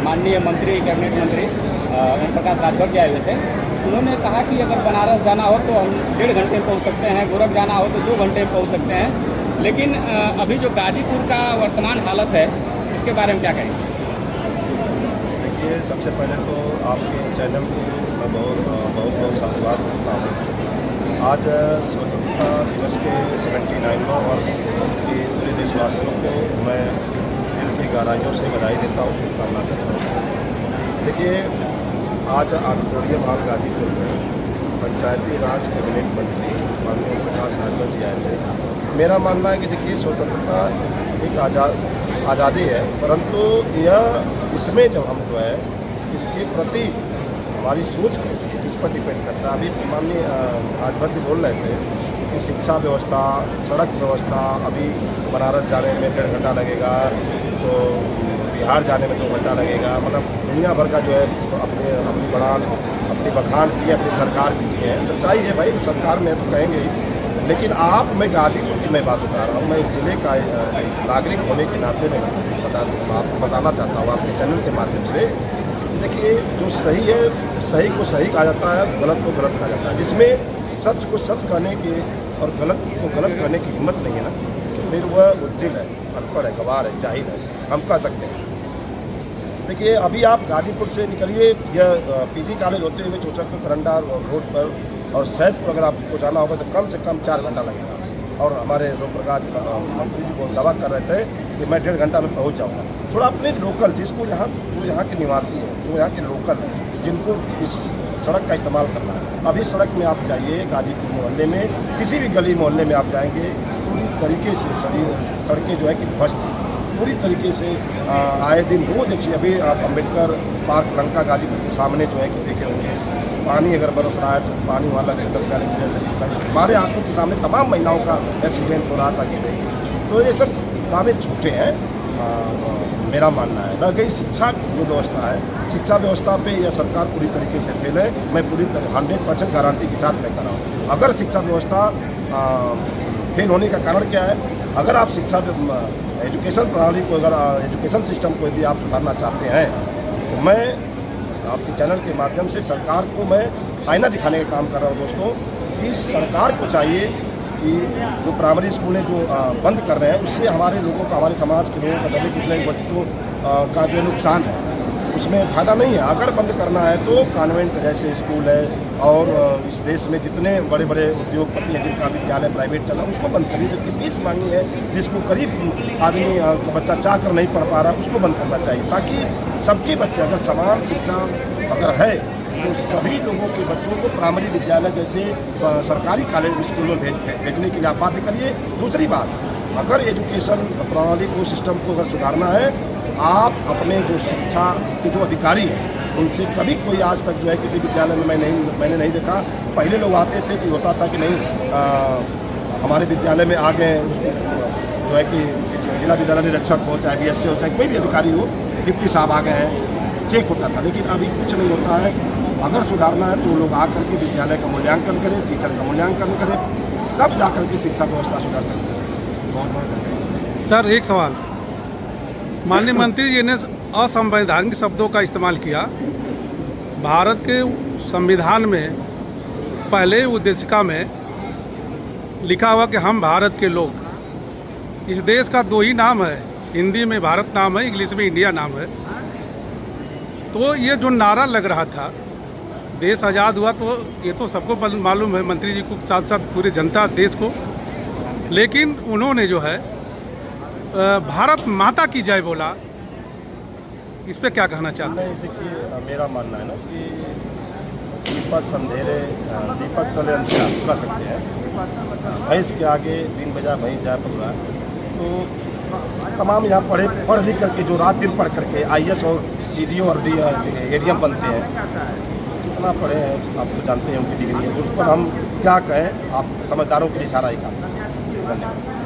माननीय मंत्री, कैबिनेट मंत्री ओम प्रकाश राठौर जी आए हुए थे। उन्होंने कहा कि अगर बनारस जाना हो तो हम 1.5 घंटे में पहुँच सकते हैं, गोरख जाना हो तो 2 घंटे में पहुँच सकते हैं। लेकिन अभी जो गाजीपुर का वर्तमान हालत है, इसके बारे में क्या कहेंगे? देखिए, सबसे पहले तो आपके चैनल को मैं बहुत साधुवाद करता हूँ। आज स्वतंत्रता दिवस के 79वां वर्ष के पूरे देशवासियों को मैं दिल की गहराइयों से बधाई देता हूँ, शुभकामना करता हूँ। देखिए, आज ऑडिटोरियम हॉल गाजीपुर में पंचायती राज कैबिनेट मंत्री माननीय ओम प्रकाश राठौर जी आए थे। मेरा मानना है कि देखिए, स्वतंत्रता एक आज़ादी है, परंतु यह इसमें जब हम जो है इसके प्रति हमारी सोच कैसी है इस पर डिपेंड करता है। अभी माननीय राजभर जी बोल रहे थे कि शिक्षा व्यवस्था, सड़क व्यवस्था, अभी बनारस जाने में 1.5 घंटा लगेगा, तो बिहार जाने में 2 घंटा लगेगा। मतलब दुनिया भर का जो है अपनी बड़ान, अपनी बखान की है, अपनी सरकार की है। सच्चाई है भाई, सरकार में तो कहेंगे ही। लेकिन मैं गाजीपुर की मैं बात बता रहा हूँ, मैं इस जिले का नागरिक होने के नाते में आपको बताना चाहता हूँ आपके चैनल के माध्यम से। देखिए, जो सही है सही को सही कहा जाता है, गलत को गलत कहा जाता है। जिसमें सच को सच कहने की और गलत को गलत कहने की हिम्मत नहीं है ना, फिर वह उज्जिल है, अनपढ़ है, गवार है, जाहिल है, हम कह सकते हैं। देखिए, अभी आप गाजीपुर से निकलिए, यह पीजी कॉलेज होते हुए चौचक करंडा रोड पर और सैदपुर अगर आपको जाना होगा तो कम से कम 4 घंटा लगेगा। और हमारे ओम प्रकाश मंत्री जी को दावा कर रहे थे कि मैं 1.5 घंटा में पहुंच जाऊंगा। थोड़ा अपने लोकल, जिसको जो यहाँ के निवासी हैं, जो यहाँ के लोकल हैं, जिनको इस सड़क का इस्तेमाल करना है, अभी सड़क में आप जाइए, गाजीपुर मोहल्ले में किसी भी गली मोहल्ले में आप जाएंगे, पूरी तरीके से सभी सड़कें जो है कि ध्वस्त पूरी तरीके से आए दिन रोज़ देखिए। अभी आप अम्बेडकर पार्क लंका गाजीपुर के सामने जो है कि देखे होंगे, पानी अगर बरस रहा है तो पानी वाला दब जाने की वजह से दिखता है। हमारे आंखों के सामने तमाम महिलाओं का एक्सीडेंट हो रहा था कि नहीं। तो ये सब दावे झूठे हैं, मेरा मानना है। रह गई शिक्षा जो व्यवस्था है, शिक्षा व्यवस्था पे यह सरकार पूरी तरीके से फेल है। मैं पूरी तरह 100% गारंटी के साथ मैं कर रहा हूँ। अगर शिक्षा व्यवस्था फेल होने का कारण क्या है, अगर आप शिक्षा एजुकेशन प्रणाली को, अगर एजुकेशन सिस्टम को यदि आप सुधारना चाहते हैं, तो मैं आपके चैनल के माध्यम से सरकार को मैं आईना दिखाने का काम कर रहा हूँ। दोस्तों, इस सरकार को चाहिए कि जो प्राइमरी स्कूलें जो बंद कर रहे हैं, उससे हमारे लोगों का, हमारे समाज के लोगों का, दबे कुचले बच्चों का जो नुकसान है उसमें फ़ायदा नहीं है। अगर बंद करना है तो कॉन्वेंट जैसे स्कूल है और इस देश में जितने बड़े बड़े उद्योगपति हैं जिनका विद्यालय प्राइवेट चला, उसको बंद करिए। जिसकी फीस मांगी है, जिसको गरीब आदमी का बच्चा चाह कर नहीं पढ़ पा रहा, उसको बंद करना चाहिए, ताकि सबके बच्चे, अगर समान शिक्षा अगर है तो सभी लोगों के बच्चों को प्राइमरी विद्यालय जैसे सरकारी कॉलेज स्कूल में भेजने के लिए आप बाध्य करिए। दूसरी बात, अगर एजुकेशन प्रणाली को, सिस्टम को अगर सुधारना है, आप अपने जो शिक्षा के जो अधिकारी हैं उनसे कभी कोई आज तक जो है किसी विद्यालय में मैंने नहीं देखा। पहले लोग आते थे कि होता था कि नहीं हमारे विद्यालय में आ गए, जो है कि जिला विद्यालय निरीक्षक हो, चाहे DSC हो, चाहे कोई भी अधिकारी हो, डिप्टी साहब आ गए हैं, चेक होता था। लेकिन अभी कुछ नहीं होता है। अगर सुधारना है तो लोग आकर के विद्यालय का मूल्यांकन करें, टीचर का मूल्यांकन करें, तब जाकर के शिक्षा व्यवस्था सुधार सकते हैं। बहुत बहुत धन्यवाद। सर, एक सवाल, माननीय मंत्री जी ने असंवैधानिक शब्दों का इस्तेमाल किया। भारत के संविधान में पहले उद्देशिका में लिखा हुआ कि हम भारत के लोग। इस देश का 2 ही नाम है, हिंदी में भारत नाम है, इंग्लिश में इंडिया नाम है। तो ये जो नारा लग रहा था, देश आज़ाद हुआ, तो ये तो सबको मालूम है, मंत्री जी को साथ साथ पूरी जनता देश को। लेकिन उन्होंने जो है भारत माता की जय बोला। इस पे क्या कहना चाहते हैं? देखिए, मेरा मानना है ना कि दीपक अंधेरे, दीपक तले अंधेरा कह सकते हैं। भैंस के आगे दिन बजा भैंस जाए पकड़ा। तो तमाम यहाँ पढ़ लिख करके जो रात दिन पढ़ करके IAS और CDO और ADM बनते हैं, कितना पढ़े हैं आप तो जानते हैं, उनकी डिग्री है। उस पर हम क्या कहें, आप समझदारों के इशारा ही काम। धन्यवाद।